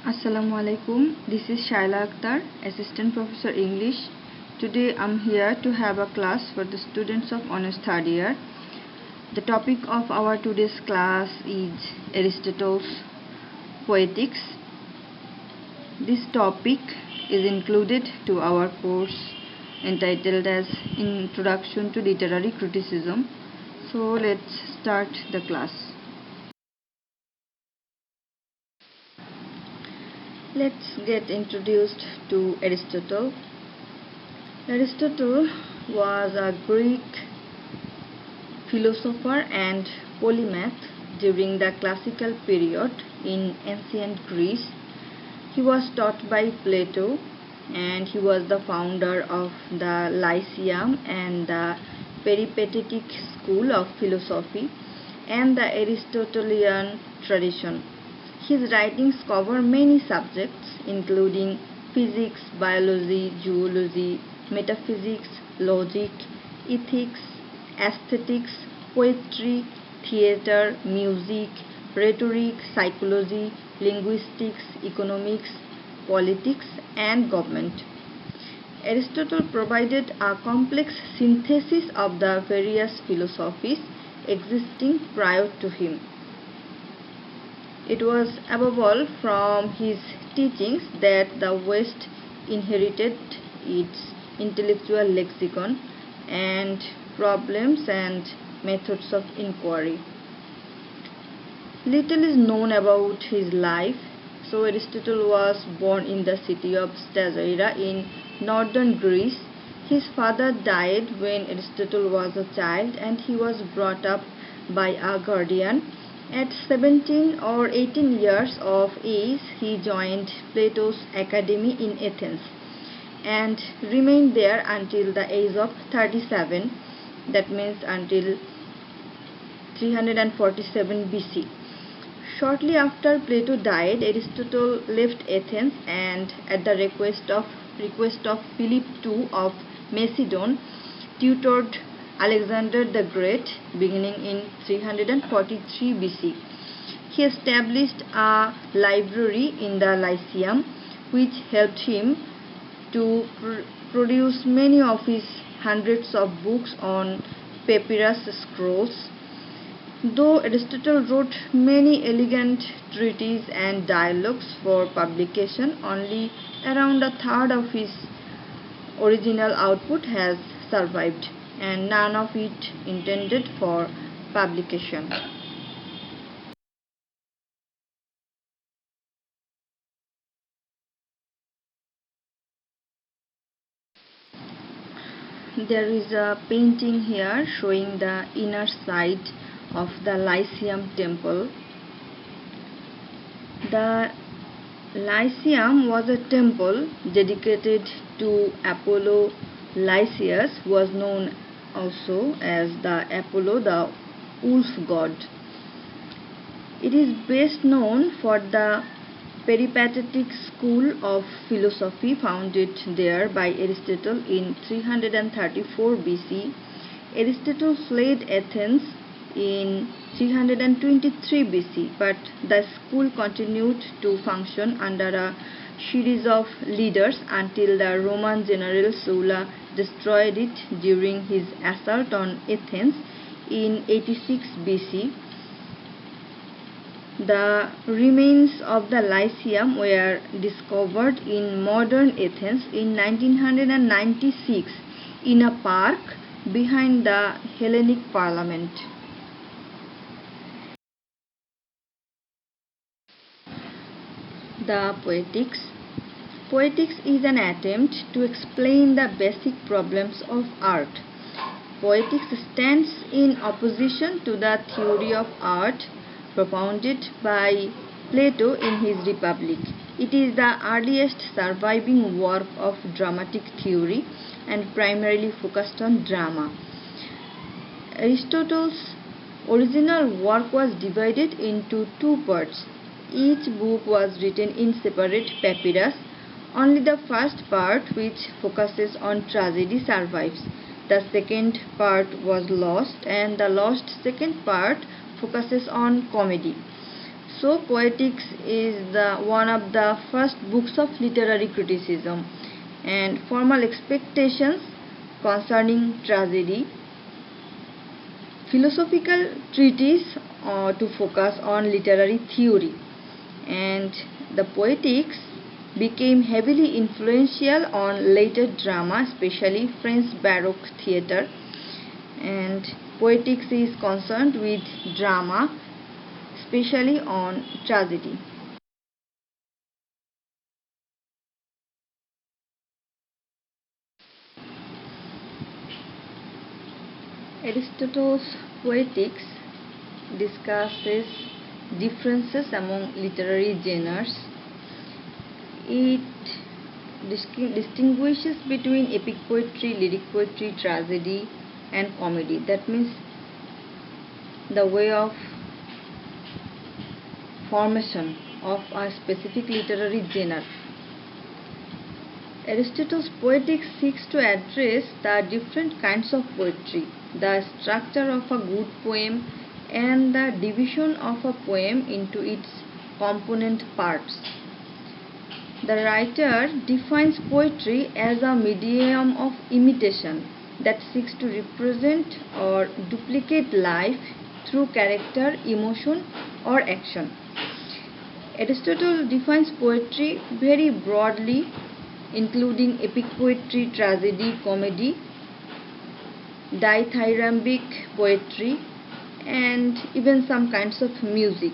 Assalamu alaikum. This is Shaila Akhtar, Assistant Professor English. Today I'm here to have a class for the students of Honors Third Year. The topic of our today's class is Aristotle's Poetics. This topic is included to our course entitled as Introduction to Literary Criticism. So let's start the class. Let's get introduced to Aristotle. Aristotle was a Greek philosopher and polymath during the classical period in ancient Greece. He was taught by Plato, and he was the founder of the Lyceum and the Peripatetic school of philosophy and the Aristotelian tradition. His writings cover many subjects including physics, biology, zoology, metaphysics, logic, ethics, aesthetics, poetry, theater, music, rhetoric, psychology, linguistics, economics, politics, and government. Aristotle provided a complex synthesis of the various philosophies existing prior to him. It was above all from his teachings that the West inherited its intellectual lexicon and problems and methods of inquiry. Little is known about his life. So Aristotle was born in the city of Stagira in northern Greece. His father died when Aristotle was a child, and he was brought up by a guardian. At 17 or 18 years of age, he joined Plato's academy in Athens and remained there until the age of 37, that means until 347 BC. Shortly after Plato died, Aristotle left Athens and, at the request of Philip II of Macedon, tutored Alexander the Great beginning in 343 BC. He established a library in the Lyceum which helped him to produce many of his hundreds of books on papyrus scrolls. Though Aristotle wrote many elegant treatises and dialogues for publication, only around a third of his original output has survived, and none of it intended for publication. There is a painting here showing the inner side of the Lyceum temple. The Lyceum was a temple dedicated to Apollo. Lysias was known also as the Apollo, the wolf god. It is best known for the Peripatetic school of philosophy founded there by Aristotle in 334 BC. Aristotle fled Athens in 323 BC, but the school continued to function under a series of leaders until the Roman general Sulla destroyed it during his assault on Athens in 86 BC. The remains of the Lyceum were discovered in modern Athens in 1996 in a park behind the Hellenic Parliament. The Poetics. Poetics is an attempt to explain the basic problems of art. Poetics stands in opposition to the theory of art propounded by Plato in his Republic. It is the earliest surviving work of dramatic theory and primarily focused on drama. Aristotle's original work was divided into two parts. Each book was written in separate papyrus. Only the first part, which focuses on tragedy, survives. The second part was lost, and the lost second part focuses on comedy. So Poetics is one of the first books of literary criticism and formal expectations concerning tragedy, philosophical treatise to focus on literary theory, and the Poetics became heavily influential on later drama, especially French Baroque theatre. And Poetics is concerned with drama, especially on tragedy. Aristotle's Poetics discusses differences among literary genres. It distinguishes between epic poetry, lyric poetry, tragedy, and comedy. That means the way of formation of a specific literary genre. Aristotle's Poetics seeks to address the different kinds of poetry, the structure of a good poem, and the division of a poem into its component parts. The writer defines poetry as a medium of imitation that seeks to represent or duplicate life through character, emotion, or action. Aristotle defines poetry very broadly, including epic poetry, tragedy, comedy, dithyrambic poetry, and even some kinds of music.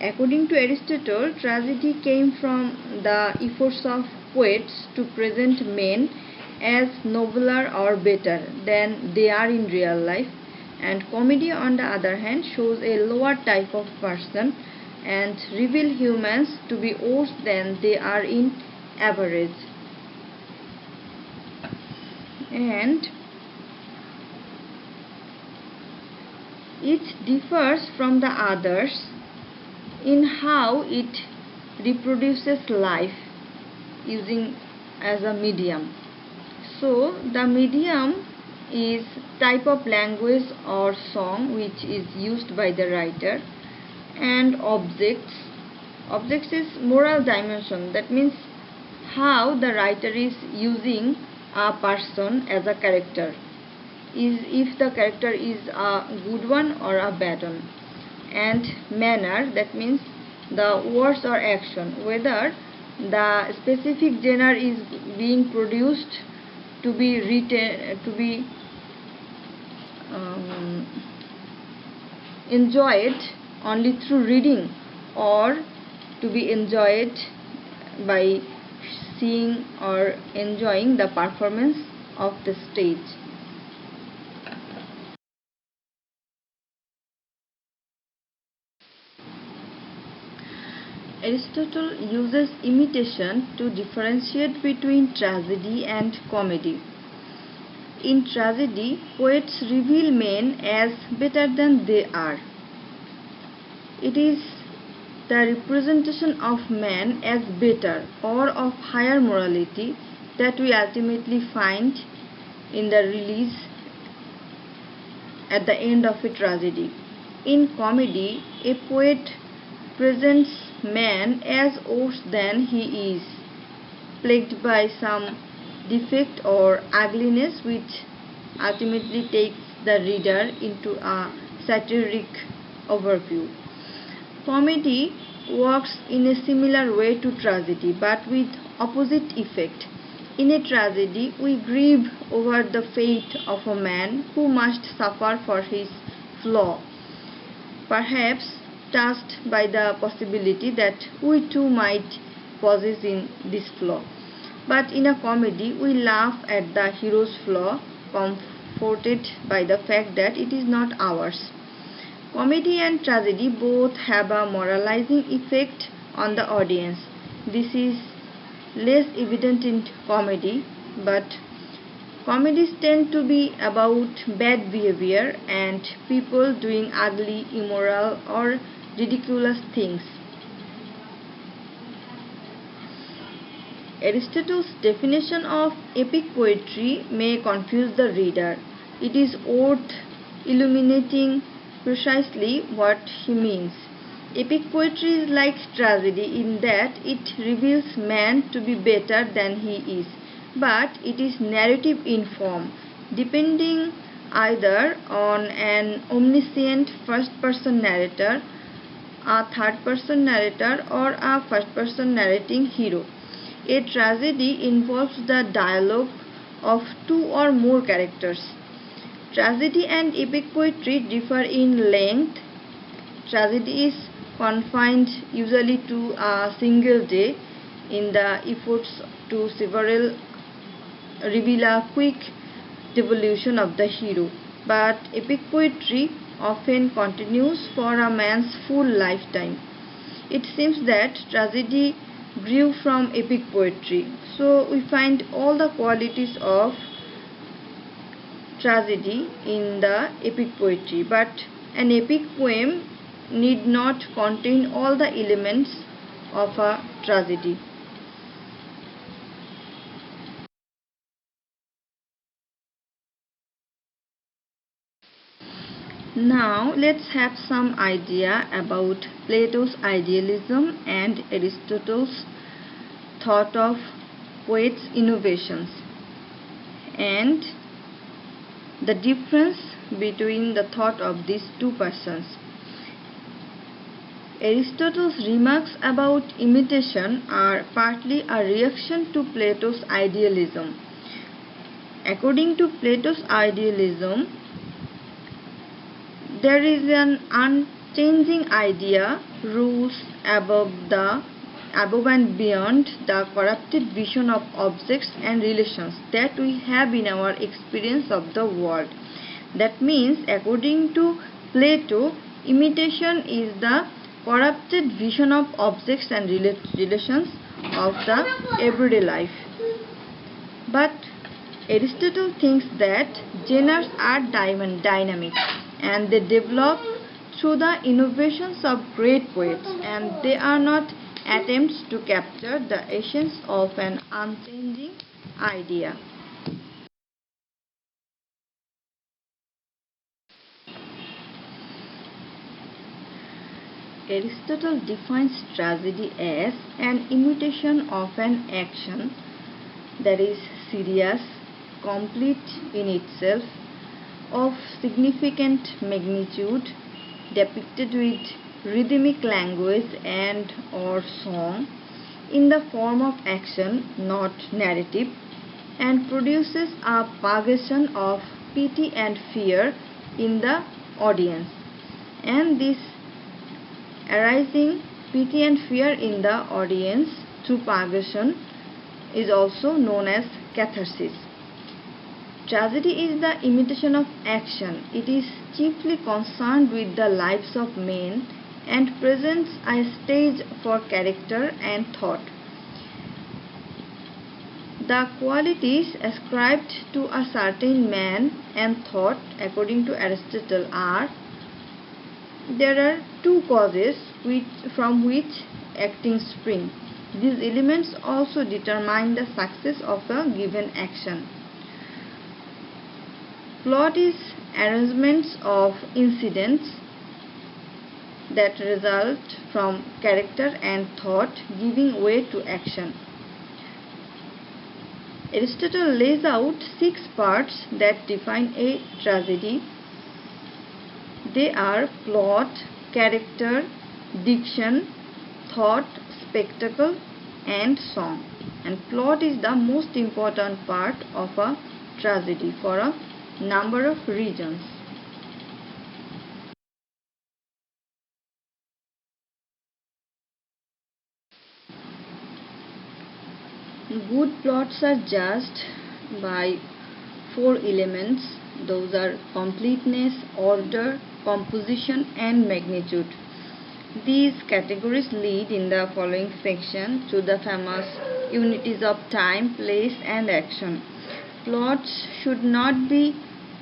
According to Aristotle, tragedy came from the efforts of poets to present men as nobler or better than they are in real life, and comedy, on the other hand, shows a lower type of person and reveal humans to be worse than they are in average. And it differs from the others in how it reproduces life using as a medium. So the medium is type of language or song which is used by the writer, and objects is moral dimension. That means how the writer is using a person as a character, is if the character is a good one or a bad one. And manner, that means the words or action, whether the specific genre is being produced to be written, to be enjoyed only through reading, or to be enjoyed by seeing or enjoying the performance of the stage. Aristotle uses imitation to differentiate between tragedy and comedy. In tragedy, poets reveal men as better than they are. It is the representation of man as better or of higher morality that we ultimately find in the release at the end of a tragedy. In comedy, a poet presents man as worse than he is, plagued by some defect or ugliness which ultimately takes the reader into a satiric overview. Comedy works in a similar way to tragedy but with opposite effect. In a tragedy, we grieve over the fate of a man who must suffer for his flaw, perhaps touched by the possibility that we too might possess in this flaw. But in a comedy, we laugh at the hero's flaw, comforted by the fact that it is not ours. Comedy and tragedy both have a moralizing effect on the audience. This is less evident in comedy, but comedies tend to be about bad behavior and people doing ugly, immoral, or ridiculous things. Aristotle's definition of epic poetry may confuse the reader. It is worth illuminating precisely what he means. Epic poetry is like tragedy in that it reveals man to be better than he is, but it is narrative in form, depending either on an omniscient first person narrator, a third person narrator, or a first person narrating hero. A tragedy involves the dialogue of two or more characters. Tragedy and epic poetry differ in length. Tragedy is confined usually to a single day in the efforts to several reveal a quick devolution of the hero, but epic poetry often continues for a man's full lifetime. It seems that tragedy grew from epic poetry, so we find all the qualities of tragedy in the epic poetry, but an epic poem need not contain all the elements of a tragedy. Now let's have some idea about Plato's idealism and Aristotle's thought of poets' innovations and the difference between the thought of these two persons. Aristotle's remarks about imitation are partly a reaction to Plato's idealism. According to Plato's idealism, there is an unchanging idea rules above and beyond the corrupted vision of objects and relations that we have in our experience of the world. That means, according to Plato, imitation is the corrupted vision of objects and relations of the everyday life. But Aristotle thinks that genres are dynamic and they develop through the innovations of great poets, and they are not attempts to capture the essence of an unchanging idea. Aristotle defines tragedy as an imitation of an action that is serious, complete in itself, of significant magnitude, depicted with rhythmic language and or song in the form of action, not narrative, and produces a purgation of pity and fear in the audience. And this arising pity and fear in the audience through purgation is also known as catharsis. Tragedy is the imitation of action. It is chiefly concerned with the lives of men and presents a stage for character and thought. The qualities ascribed to a certain man and thought, according to Aristotle, are: there are two causes from which acting springs. These elements also determine the success of a given action. Plot is arrangements of incidents that result from character and thought giving way to action. Aristotle lays out 6 parts that define a tragedy. They are plot, character, diction, thought, spectacle, and song. And plot is the most important part of a tragedy for a number of reasons. Good plots are judged by 4 elements. Those are completeness, order, composition, and magnitude. These categories lead in the following section to the famous unities of time, place, and action. Plots should not be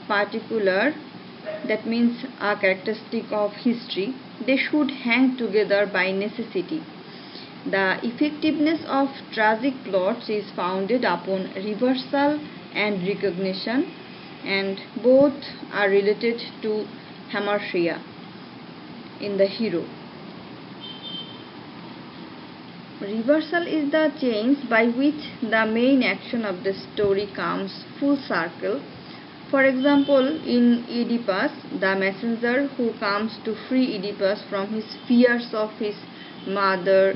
particular, that means a characteristic of history. They should hang together by necessity. The effectiveness of tragic plots is founded upon reversal and recognition, and both are related to hamartia in the hero. Reversal is the change by which the main action of the story comes full circle. For example, in Oedipus, the messenger who comes to free Oedipus from his fears of his mother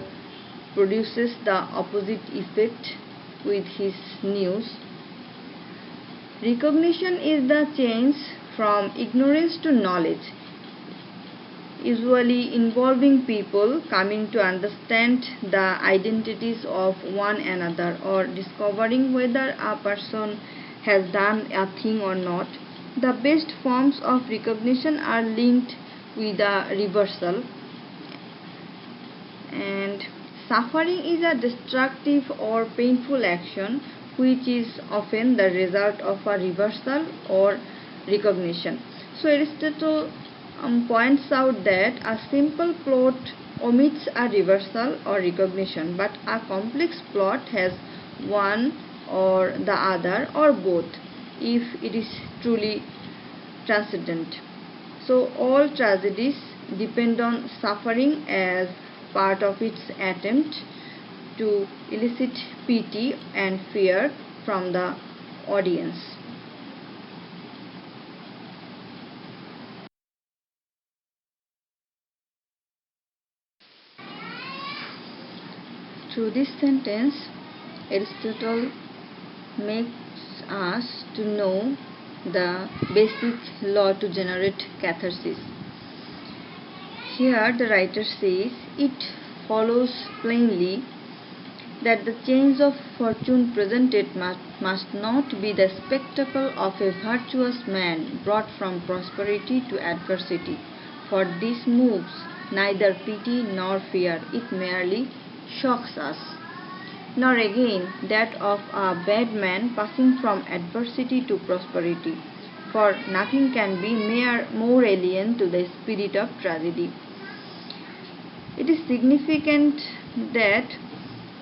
produces the opposite effect with his news. Recognition is the change from ignorance to knowledge, usually involving people coming to understand the identities of one another or discovering whether a person has done a thing or not. The best forms of recognition are linked with a reversal, and suffering is a destructive or painful action which is often the result of a reversal or recognition. So Aristotle points out that a simple plot omits a reversal or recognition, but a complex plot has one or the other or both if it is truly transcendent. So all tragedies depend on suffering as part of its attempt to elicit pity and fear from the audience. Through this sentence, Aristotle makes us to know the basic law to generate catharsis. Here the writer says, it follows plainly that the change of fortune presented must not be the spectacle of a virtuous man brought from prosperity to adversity, for this moves neither pity nor fear, it merely shocks us. Nor again that of a bad man passing from adversity to prosperity, for nothing can be more alien to the spirit of tragedy. It is significant that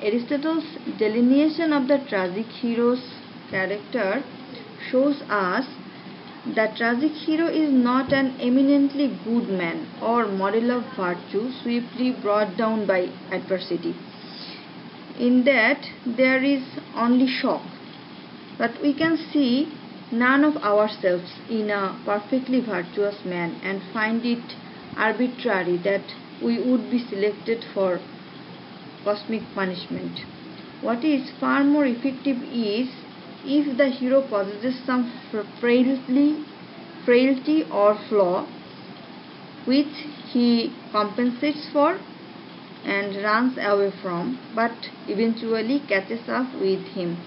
Aristotle's delineation of the tragic hero's character shows us that tragic hero is not an eminently good man or model of virtue swiftly brought down by adversity. In that there is only shock, but we can see none of ourselves in a perfectly virtuous man and find it arbitrary that we would be selected for cosmic punishment. What is far more effective is if the hero possesses some frailty or flaw which he compensates for and runs away from, but eventually catches up with him.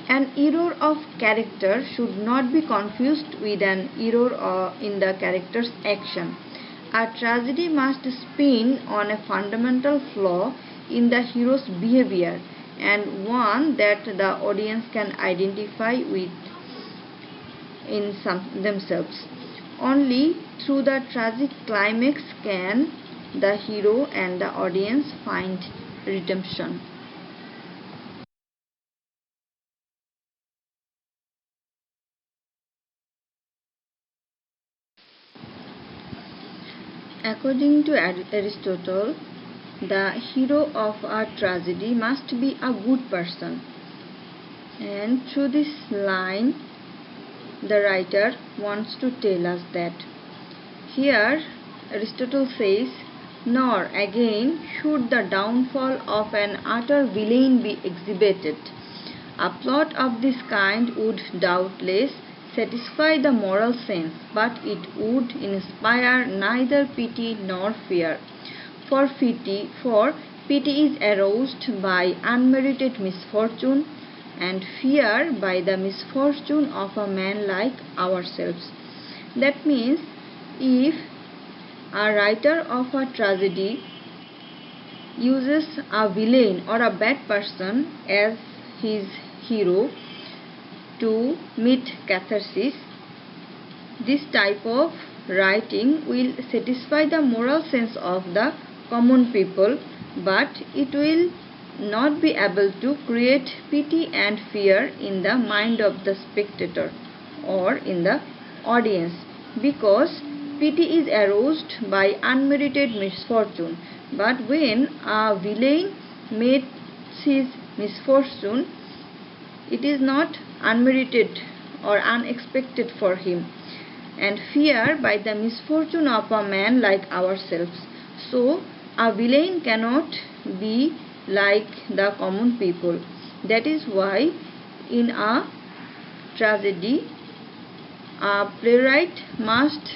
An error of character should not be confused with an error in the character's action. A tragedy must spin on a fundamental flaw in the hero's behavior and one that the audience can identify with in themselves. Only through the tragic climax can the hero and the audience find redemption. According to Aristotle, the hero of a tragedy must be a good person. And through this line, the writer wants to tell us that. Here, Aristotle says, nor again should the downfall of an utter villain be exhibited. A plot of this kind would doubtless satisfy the moral sense, but it would inspire neither pity nor fear. For pity is aroused by unmerited misfortune, and fear by the misfortune of a man like ourselves. That means, if a writer of a tragedy uses a villain or a bad person as his hero to meet catharsis, this type of writing will satisfy the moral sense of the common people, but it will not be able to create pity and fear in the mind of the spectator or in the audience, because pity is aroused by unmerited misfortune. But when a villain meets his misfortune, it is not unmerited or unexpected for him, and fear by the misfortune of a man like ourselves. So, a villain cannot be like the common people. That is why, in a tragedy, a playwright must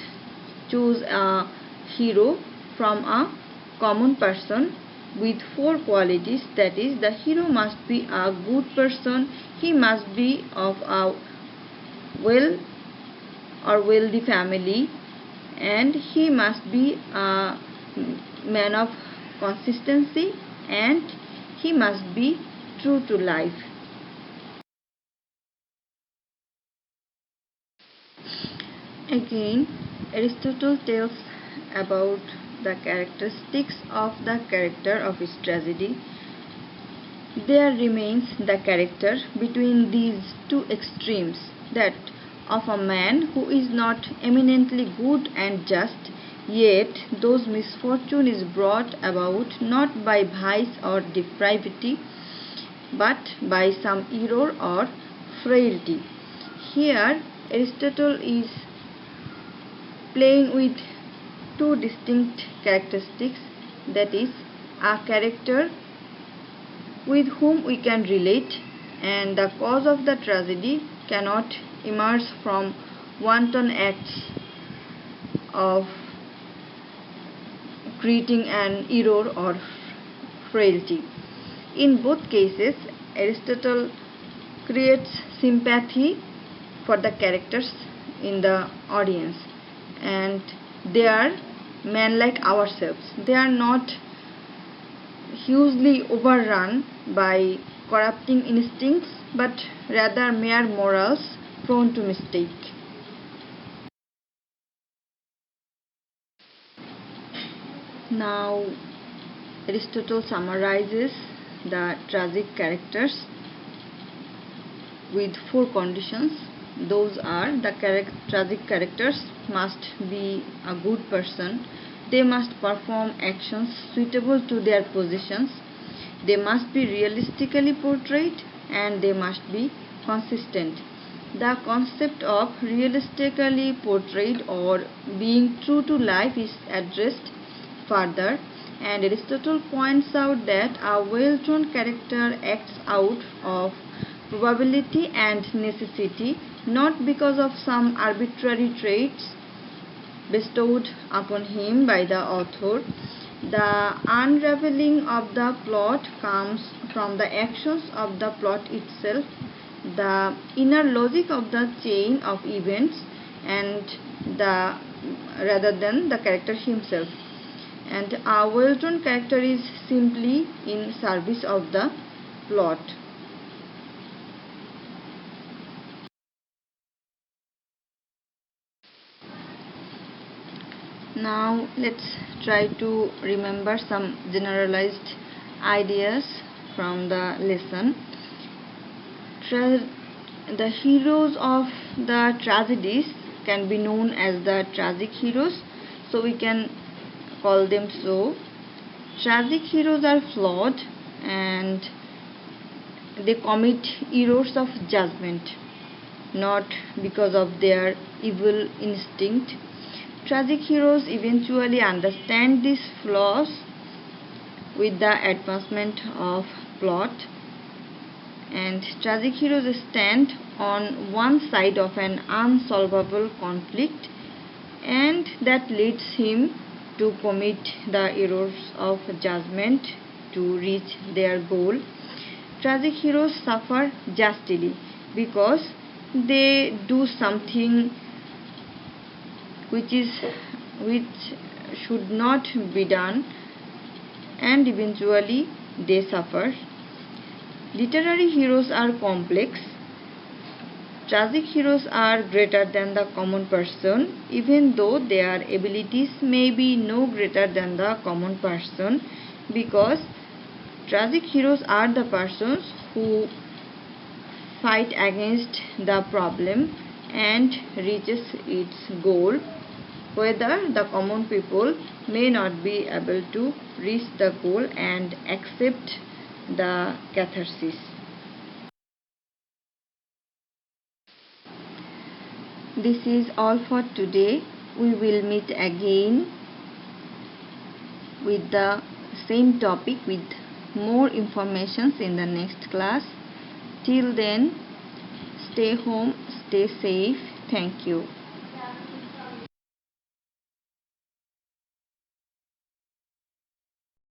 choose a hero from a common person with four qualities. That is, the hero must be a good person, he must be of a well or wealthy family, and he must be a man of consistency, and he must be true to life. Again, Aristotle tells about the characteristics of the character of his tragedy. There remains the character between these two extremes, that of a man who is not eminently good and just, yet those misfortune is brought about not by vice or depravity, but by some error or frailty. Here, Aristotle is playing with two distinct characteristics, that is, a character with whom we can relate, and the cause of the tragedy cannot emerge from wanton acts of creating an error or frailty. In both cases, Aristotle creates sympathy for the characters in the audience, and they are men like ourselves. They are not hugely overrun by corrupting instincts, but rather mere morals prone to mistake. Now, Aristotle summarizes the tragic characters with four conditions. Those are: the tragic characters must be a good person, they must perform actions suitable to their positions, they must be realistically portrayed, and they must be consistent. The concept of realistically portrayed or being true to life is addressed further, and Aristotle points out that a well-drawn character acts out of probability and necessity, not because of some arbitrary traits bestowed upon him by the author. The unraveling of the plot comes from the actions of the plot itself, the inner logic of the chain of events, and the rather than the character himself. And a well-drawn character is simply in service of the plot. Now let's try to remember some generalized ideas from the lesson. The heroes of the tragedies can be known as the tragic heroes, so we can call them so. Tragic heroes are flawed and they commit errors of judgment, not because of their evil instinct. Tragic heroes eventually understand these flaws with the advancement of plot, and tragic heroes stand on one side of an unsolvable conflict, and that leads him to commit the errors of judgment to reach their goal. Tragic heroes suffer justly because they do something which should not be done, and eventually they suffer. Literary heroes are complex. Tragic heroes are greater than the common person, even though their abilities may be no greater than the common person, because tragic heroes are the persons who fight against the problem and reaches its goal, whether the common people may not be able to reach the goal and accept the catharsis. This is all for today. We will meet again with the same topic with more information in the next class. Till then, stay home, stay safe. Thank you.